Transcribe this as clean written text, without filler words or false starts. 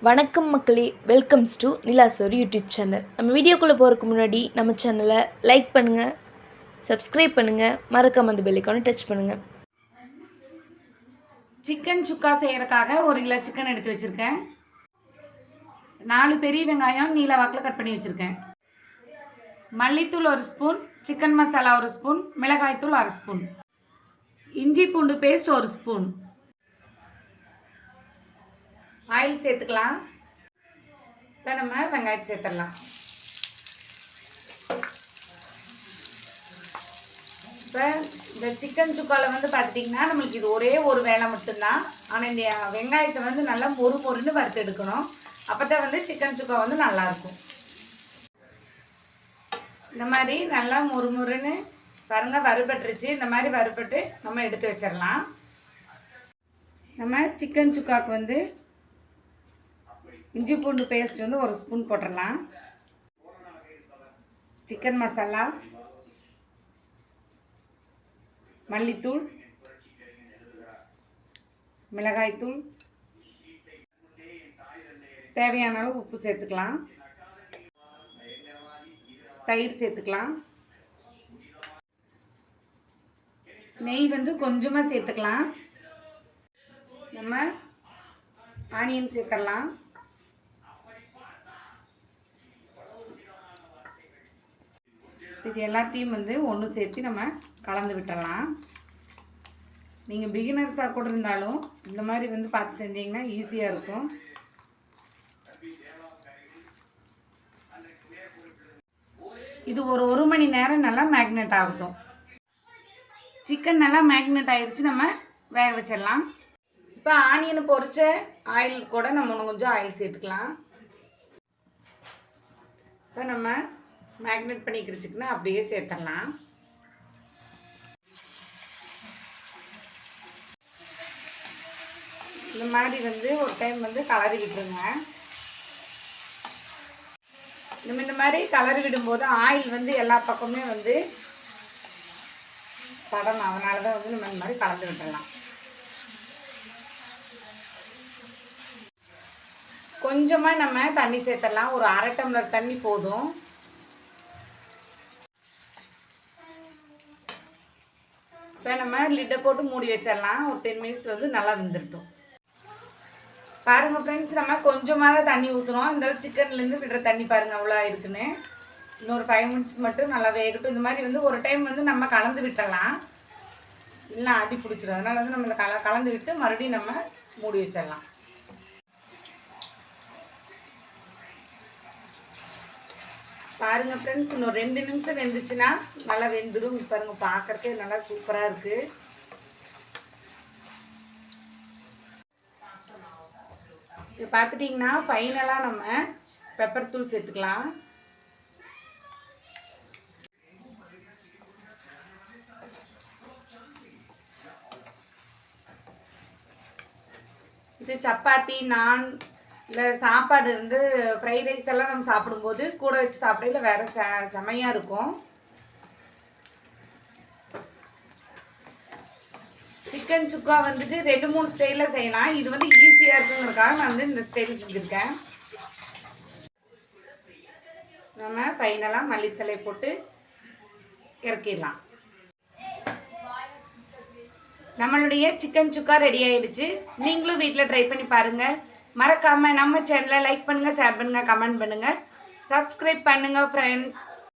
வணக்கம் மக்களே, welcomes to நிலாசோரி YouTube channel. நம்ம வீடியோக்குள்ளே போகிறதுக்கு முன்னாடி நம்ம சேனலை லைக் பண்ணுங்கள், சப்ஸ்கிரைப் பண்ணுங்கள், மறக்காம அந்த பெல் ஐகானை டச் பண்ணுங்கள். சிக்கன் சுக்கா செய்கிறதுக்காக 1 கிலோ சிக்கன் எடுத்து வச்சுருக்கேன். 4 பெரிய வெங்காயம் நீல வாக்கில் கட் பண்ணி வச்சுருக்கேன். மல்லித்தூள் 1 ஸ்பூன், சிக்கன் மசாலா 1 ஸ்பூன், மிளகாய்த்தூள் 1/2 ஸ்பூன், இஞ்சி பூண்டு பேஸ்ட் 1 ஸ்பூன். ஆயில் சேர்த்துக்கலாம். இப்போ நம்ம வெங்காயத்தை சேர்த்துடலாம். இப்போ இந்த சிக்கன் சுக்காவில் பார்த்துட்டிங்கன்னா நம்மளுக்கு இது ஒரே ஒரு வேலை மட்டும்தான். ஆனால் இந்த வெங்காயத்தை நல்லா மொறுன்னு வறுத்து எடுக்கணும். அப்போ தான் சிக்கன் சுக்கா நல்லாயிருக்கும். இந்த மாதிரி நல்லா மொறுன்னு பாருங்கள், வறுபட்டுருச்சு. இந்த மாதிரி வறுபட்டு நம்ம எடுத்து வச்சிடலாம். நம்ம சிக்கன் சுக்காவுக்கு இஞ்சி பூண்டு பேஸ்ட் 1 ஸ்பூன் போட்டுடலாம். சிக்கன் மசாலா, மல்லித்தூள், மிளகாய்த்தூள், தேவையான அளவு உப்பு சேர்த்துக்கலாம். தயிர் சேர்த்துக்கலாம். நெய் கொஞ்சமாக சேர்த்துக்கலாம். நம்ம ஆனியன் சேர்த்துடலாம். இது எல்லாத்தையும் ஒன்று சேர்த்து நம்ம கலந்து விட்டுடலாம். நீங்கள் பிகினர்ஸாக கூட இருந்தாலும் இந்த மாதிரி பார்த்து செஞ்சீங்கன்னா ஈஸியாக இருக்கும். இது ஒரு மணி நேரம் நல்லா மேக்னேட் ஆகட்டும். சிக்கன் நல்லா மேக்னேட் ஆகிடுச்சு. நம்ம வேக வச்சிடலாம். இப்போ ஆனியனை பொரிச்ச ஆயில் கூட நம்ம இன்னும் கொஞ்சம் ஆயில் சேர்த்துக்கலாம். இப்போ நம்ம மேக்னேட் பண்ணிக்கிற சிக்கனை அப்படியே சேர்த்துடலாம். இந்த மாதிரி ஒரு டைம் கலரி விட்டுருங்க. இந்த மாதிரி கலரி விடும்போது ஆயில் எல்லா பக்கமே படணும். அதனால தான் நம்ம இந்த மாதிரி கலந்து விட்டுடலாம். கொஞ்சமாக நம்ம தண்ணி சேர்த்துடலாம். ஒரு 1/2 டம்ளர் தண்ணி போதும். இப்போ நம்ம லிட்டை போட்டு மூடி வச்சிடலாம். ஒரு 10 மினிட்ஸ் நல்லா வெந்துடட்டும். பாருங்கள் ஃப்ரெண்ட்ஸ், நம்ம கொஞ்சமாக தான் தண்ணி ஊற்றுறோம். இந்த சிக்கன்லேருந்து விடுற தண்ணி பாருங்கள் அவ்வளோ இருக்குன்னு. இன்னொரு 5 மினிட்ஸ் மட்டும் நல்லா வேகட்டும். இந்த மாதிரி ஒரு டைம் நம்ம கலந்து விட்டுடலாம். இல்லைனா அடி பிடிச்சிடும். அதனால் நம்ம இந்த கலந்து விட்டு மறுபடியும் நம்ம மூடி வச்சிடலாம். பாருங்கள் ஃப்ரெண்ட்ஸ், இன்னும் 2 நிமிஷம் வெந்துச்சுன்னா நல்லா வெந்துடும். பாருங்கள், பார்க்குறக்கே நல்லா சூப்பராக இருக்குது. இது பார்த்துட்டிங்கன்னா ஃபைனலாக நம்ம பெப்பர் தூள் சேர்த்துக்கலாம். இது சப்பாத்தி, நான் இல்லை சாப்பாடு ஃப்ரைட் ரைஸ் எல்லாம் நம்ம சாப்பிடும்போது கூட வச்சு சாப்பிடையில வேறு செமையாக இருக்கும். சிக்கன் சுக்கா 2-3 ஸ்டைலில் செய்யலாம். இது ஈஸியாக இருக்குங்கிறதுக்காக நான் இந்த ஸ்டைலில் செஞ்சுருக்கேன். நம்ம ஃபைனலாக மல்லித்தலை போட்டு இறக்கிடலாம். நம்மளுடைய சிக்கன் சுக்கா ரெடி ஆயிடுச்சு. நீங்களும் வீட்டில் ட்ரை பண்ணி பாருங்கள். மறக்காமல் நம்ம சேனலை லைக் பண்ணுங்கள், ஷேர் பண்ணுங்கள், கமெண்ட் பண்ணுங்கள், சப்ஸ்கிரைப் பண்ணுங்கள் ஃப்ரெண்ட்ஸ்.